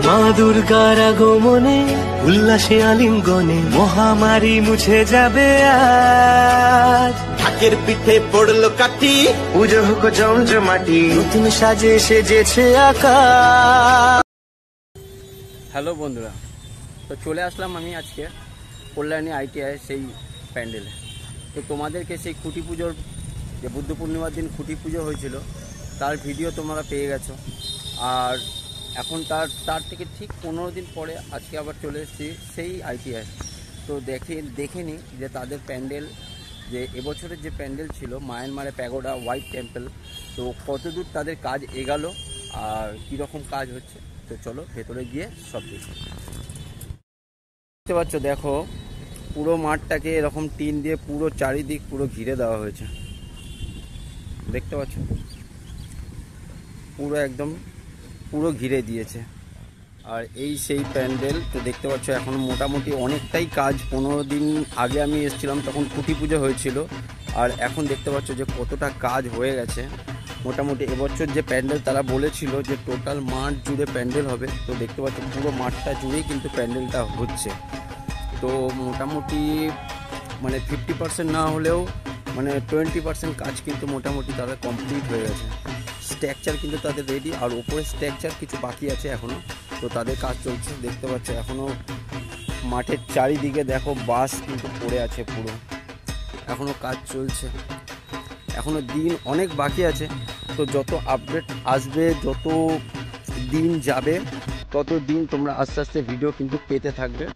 মা দুর্গার আগমনে উল্লাসে আলিঙ্গনে মহামারী মুছে যাবে আজ। ঢাকের পিঠে পড়লো কাঠি, পুজো হোক জমজমাটি, নতুন সাজে সেজেছে আকাশ। হ্যালো বন্ধুরা, তো চলে আসলাম আমি আজকে কল্যাণী ITI সেই প্যান্ডেলে। তো তোমাদেরকে সেই খুঁটি পুজোর যে বুদ্ধ পূর্ণিমার দিন খুঁটি পুজো হয়েছিল তার ভিডিও তোমরা পেয়ে গেছো। আর এখন তার থেকে ঠিক 15 দিন পরে আজকে আবার চলে এসেছি সেই ITI। তো দেখে নিই যে তাদের প্যান্ডেল, যে এবছরের যে প্যান্ডেল ছিল মায়ানমারে প্যাগোডা হোয়াইট টেম্পল, তো কতদূর তাদের কাজ এগালো আর কীরকম কাজ হচ্ছে। তো চলো ভেতরে গিয়ে সব দেখি। দেখতে পাচ্ছ, দেখো পুরো মাঠটাকে এরকম টিন দিয়ে পুরো চারিদিক পুরো ঘিরে দেওয়া হয়েছে। দেখতে পাচ্ছ, পুরো একদম পুরো ঘিরে দিয়েছে। আর এই সেই প্যান্ডেল। তো দেখতে পাচ্ছ এখন মোটামুটি অনেকটাই কাজ। 15 দিন আগে আমি এসেছিলাম তখন খুঁটি পুজো হয়েছিল, আর এখন দেখতে পাচ্ছ যে কতটা কাজ হয়ে গেছে। মোটামুটি এবছর যে প্যান্ডেল তারা বলেছিল যে টোটাল মাঠ জুড়ে প্যান্ডেল হবে, তো দেখতে পাচ্ছ পুরো মাঠটা জুড়েই কিন্তু প্যান্ডেলটা হচ্ছে। তো মোটামুটি মানে 50% না হলেও মানে 20% কাজ কিন্তু মোটামুটি তারা কমপ্লিট হয়ে গেছে। স্ট্রাকচার কিন্তু তাদের রেডি, আর ওপরে স্ট্রাকচার কিছু বাকি আছে এখনও, তো তাদের কাজ চলছে। দেখতে পাচ্ছ এখনও মাঠের চারিদিকে দেখো বাস কিন্তু পড়ে আছে পুরো, এখনও কাজ চলছে, এখনও দিন অনেক বাকি আছে। তো যত আপডেট আসবে, যত দিন যাবে, তত দিন তোমরা আস্তে আস্তে ভিডিও কিন্তু পেতে থাকবে।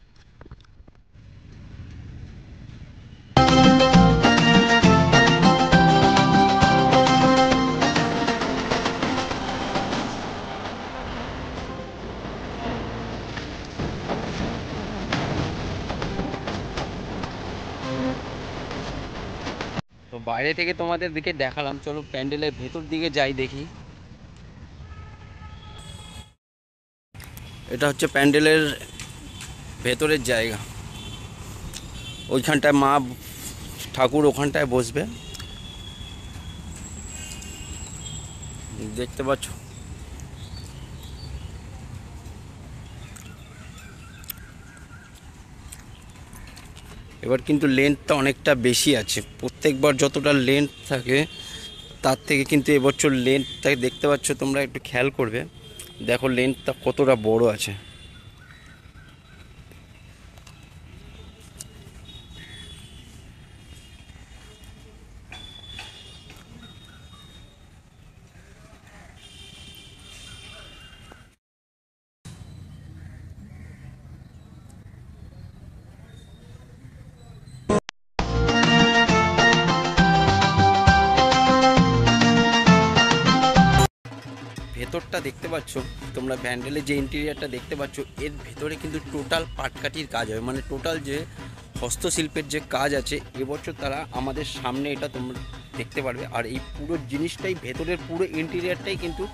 তো বাইরে থেকে তোমাদের দিকে দেখালাম, চলো প্যান্ডেলের ভেতর দিকে যাই দেখি। এটা হচ্ছে প্যান্ডেলের ভেতরের জায়গা। ওইখানটায় মা ঠাকুর ওখানটায় বসবে, দেখতে পাচ্ছ। এবার কিন্তু লেন্থটা অনেকটা বেশি আছে, প্রত্যেকবার যতটা লেন্থ থাকে তার থেকে কিন্তু এবছর লেন্থটা দেখতে পাচ্ছ তোমরা, একটু খেয়াল করবে, দেখো লেন্থটা কতটা বড় আছে। ভেতরটা দেখতে পাচ্ছ তোমরা, প্যান্ডেলের যে ইন্টেরিয়ারটা দেখতে পাচ্ছ, এর ভেতরে কিন্তু টোটাল পাটকাঠির কাজ হবে, মানে টোটাল যে হস্তশিল্পের যে কাজ আছে এবছর তারা আমাদের সামনে এটা তোমরা দেখতে পারবে। আর এই পুরো জিনিসটাই ভেতরের পুরো ইন্টেরিয়ারটাই কিন্তু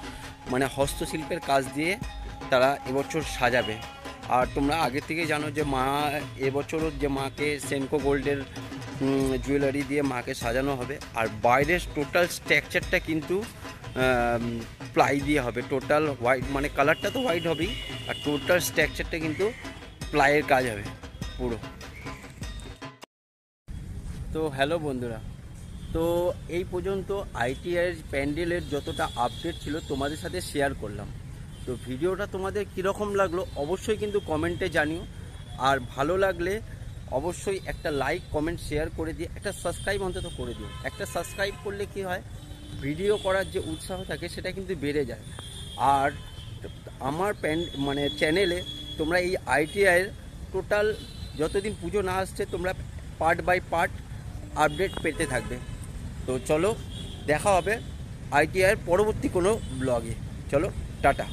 মানে হস্তশিল্পের কাজ দিয়ে তারা এবছর সাজাবে। আর তোমরা আগে থেকে জানো যে মা এবছরও যে মাকে সেনকো গোল্ডের জুয়েলারি দিয়ে মাকে সাজানো হবে। আর বাইরের টোটাল স্ট্রাকচারটা কিন্তু প্লাই দিয়ে হবে, টোটাল হোয়াইট, মানে কালারটা তো হোয়াইট হবেই, আর টোটাল স্ট্রাকচারটা কিন্তু প্লাইয়ের কাজ হবে পুরো। তো হ্যালো বন্ধুরা, তো এই পর্যন্ত ITIর প্যান্ডেলের যতটা আপডেট ছিল তোমাদের সাথে শেয়ার করলাম। তো ভিডিওটা তোমাদের কীরকম লাগলো অবশ্যই কিন্তু কমেন্টে জানিও, আর ভালো লাগলে অবশ্যই একটা লাইক কমেন্ট শেয়ার করে দিয়ে একটা সাবস্ক্রাইব অন্তত করে দিও। একটা সাবস্ক্রাইব করলে কি হয়, ভিডিও করার যে উৎসাহ থাকে সেটা কিন্তু বেড়ে যায়। আর আমার মানে চ্যানেলে তোমরা এই ITIর টোটাল যতদিন পুজো না আসছে তোমরা পার্ট বাই পার্ট আপডেট পেতে থাকবে। তো চলো দেখা হবে ITIর পরবর্তী কোনো ব্লগে। চলো টাটা।